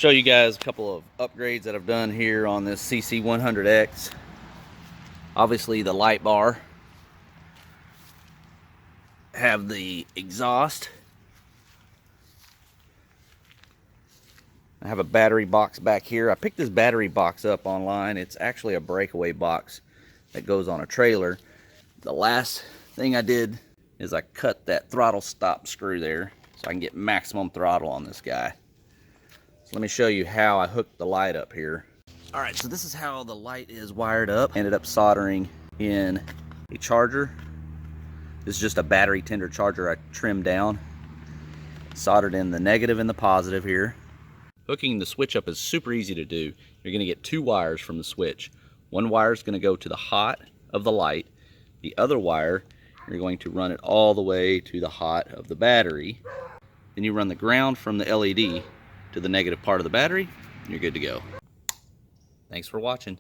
show you guys a couple of upgrades that I've done here on this CC100X. Obviously the light bar, have the exhaust, I have a battery box back here. I picked this battery box up online. It's actually a breakaway box that goes on a trailer. The last thing I did is I cut that throttle stop screw there so I can get maximum throttle on this guy. So let me show you how I hooked the light up here. Alright, so this is how the light is wired up. Ended up soldering in a charger. This is just a battery tender charger I trimmed down. Soldered in the negative and the positive here. Hooking the switch up is super easy to do. You're going to get two wires from the switch. One wire is going to go to the hot of the light. The other wire, you're going to run it all the way to the hot of the battery. Then you run the ground from the LED to the negative part of the battery, and you're good to go. Thanks for watching.